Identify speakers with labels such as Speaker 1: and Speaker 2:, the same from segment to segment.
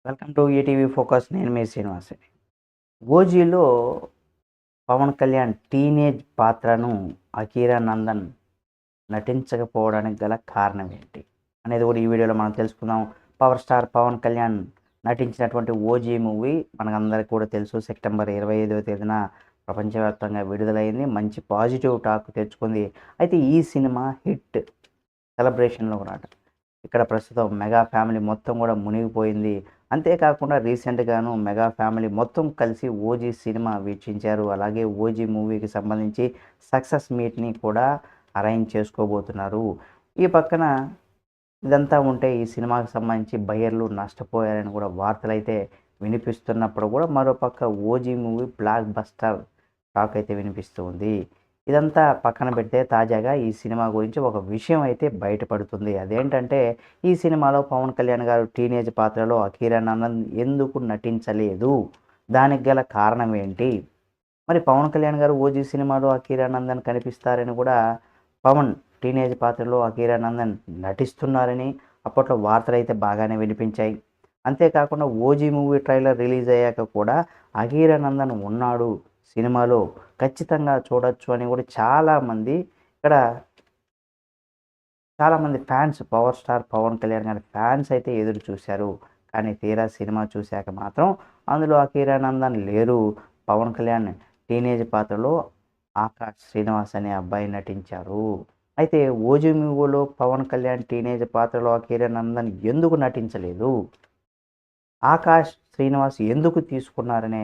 Speaker 1: Welcome to ETV focus. నేను మీ శ్రీనివాసుని. 'ఓజీలో' Pawan Kalyan teenage పాత్రను అకీరా నందన్ నటించకపోవడానికి గల కారణం ఏంటి అనేది కూడా ఈ వీడియోలో మనం తెలుసుకుందాం. పవర్ స్టార్ పవన్ కళ్యాణ్ నటించినటువంటి 'ఓజీ' మూవీ మనకందరికీ కూడా తెలుసు. సెప్టెంబర్ 25వ తేదీన ప్రపంచవ్యాప్తంగా విడుదలైంది. మంచి పాజిటివ్ టాక్ తెచ్చుకుంది. అయితే ఈ సినిమా హిట్ సెలబ్రేషన్‌లో కూడా ఇక్కడ ప్రస్తుతం మెగా ఫ్యామిలీ మొత్తం కూడా మునిగిపోయింది. అంతేకాకుండా రీసెంట్‌గాను మెగా ఫ్యామిలీ మొత్తం కలిసి 'ఓజీ' సినిమా వీక్షించారు. అలాగే 'ఓజీ' మూవీకి సంబంధించి సక్సెస్ మీట్‌ని కూడా అరేంజ్ చేసుకోబోతున్నారు. ఈ పక్కన ఇదంతా ఉంటే ఈ సినిమాకి సంబంధించి బయ్యర్లు నష్టపోయారని కూడా వార్తలైతే వినిపిస్తున్నప్పుడు కూడా మరోపక్క 'OG' movie block buster talk అయితే వినిపిస్తూ ఉంది. ఇదంతా పక్కన పెడితే తాజాగా ఈ సినిమా గురించి ఒక విషయం అయితే బయటపడుతుంది. అదేంటంటే ఈ సినిమాలో పవన్ కళ్యాణ్ గారు టీనేజ్ పాత్రలో అకీరా నందన్ ఎందుకు నటించలేదు? దానికి గల కారణం ఏంటి? మరి పవన్ కళ్యాణ్ గారు 'ఓజీ' సినిమాలో అకీరా నందన్ కనిపిస్తారని కూడా పవన్ టీనేజ్ పాత్రలో అకీరా నందన్ నటిస్తున్నారని అప్పట్లో వార్తలైతే బాగానే వినిపించాయి. అంతేకాకుండా 'ఓజీ' మూవీ ట్రైలర్ రిలీజ్ అయ్యాక కూడా అకీరా నందన్ ఉన్నాడు సినిమాలో, ఖచ్చితంగా చూడొచ్చు అని కూడా చాలామంది fans, power star Pawan Kalyan గారి ఫ్యాన్స్ అయితే ఎదురు చూశారు. కానీ తీరా సినిమా చూశాక మాత్రం అందులో అకీరా నందన్ లేరు. పవన్ కళ్యాణ్ టీనేజ్ పాత్రలో ఆకాష్ శ్రీనివాస్ అనే అబ్బాయి నటించారు. అయితే 'ఓజీ' మూవీలో పవన్ కళ్యాణ్ టీనేజ్ పాత్రలో అకీరా నందన్ ఎందుకు నటించలేదు? ఆకాష్ శ్రీనివాస్ ఎందుకు తీసుకున్నారనే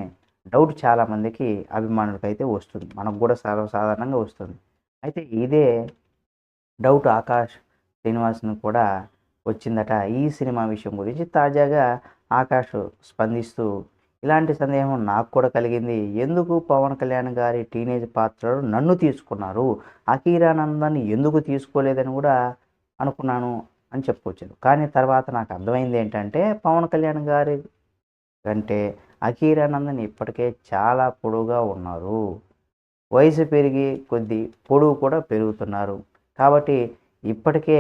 Speaker 1: డౌట్ చాలామందికి అభిమానులకైతే వస్తుంది. మనకు కూడా సర్వసాధారణంగా వస్తుంది. అయితే ఇదే డౌట్ ఆకాష్ శ్రీనివాస్‌ని కూడా వచ్చిందట. ఈ సినిమా విషయం గురించి తాజాగా ఆకాష్ స్పందిస్తూ, ఇలాంటి సందేహం నాకు కూడా కలిగింది. ఎందుకు పవన్ కళ్యాణ్ గారి టీనేజ్ పాత్రలో నన్ను తీసుకున్నారు? అకీరా నందన్‌ని ఎందుకు తీసుకోలేదని కూడా అనుకున్నాను అని చెప్పుకొచ్చారు. కానీ తర్వాత నాకు అర్థమైంది ఏంటంటే పవన్ కళ్యాణ్ గారి కంటే అకీరా నందన్ ఇప్పటికే చాలా పొడువుగా ఉన్నారు. వయసు పెరిగి కొద్దీ పొడవు కూడా పెరుగుతున్నారు. కాబట్టి ఇప్పటికే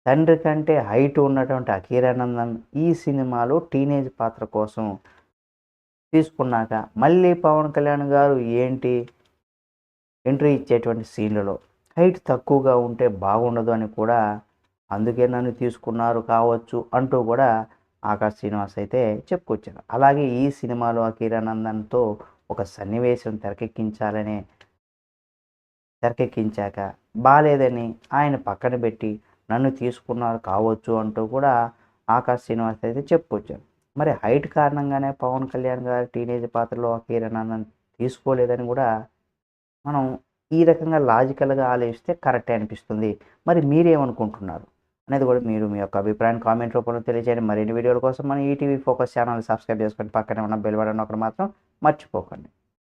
Speaker 1: తండ్రి కంటే హైట్ ఉన్నటువంటి అకీరా నందన్ ఈ సినిమాలో టీనేజ్ పాత్ర కోసం తీసుకున్నాక మళ్ళీ పవన్ కళ్యాణ్ గారు ఎంట్రీ ఇచ్చేటువంటి సీన్లలో హైట్ తక్కువగా ఉంటే బాగుండదు అని కూడా అందుకే నన్ను తీసుకున్నారు కావచ్చు అంటూ కూడా ఆకాష్ శ్రీనివాస్ అయితే చెప్పుకొచ్చారు. అలాగే ఈ సినిమాలో అకీరా నందన్‌తో ఒక సన్నివేశం తెరకెక్కించాక బాలేదని ఆయన పక్కన పెట్టి నన్ను తీసుకున్నారు కావచ్చు అంటూ కూడా ఆకాష్ శ్రీనివాస్ అయితే చెప్పుకొచ్చారు. మరి హైట్ కారణంగానే పవన్ కళ్యాణ్ గారి టీనేజ్ పాత్రలో అకీరా నందన్ తీసుకోలేదని కూడా మనం ఈ రకంగా లాజికల్‌గా ఆలోచిస్తే కరెక్టే అనిపిస్తుంది. మరి మీరేమనుకుంటున్నారు? అనేది కూడా మీరు మీ యొక్క అభిప్రాయాన్ని కామెంట్ రూపంలో తెలియజేయండి. మరిన్ని వీడియోల కోసం మన ఈటీవీ ఫోకస్ ఛానల్‌ని సబ్స్క్రైబ్ చేసుకోండి. పక్కనే ఉన్న బెల్ బటన్ నొక్కడం మాత్రం మర్చిపోకండి.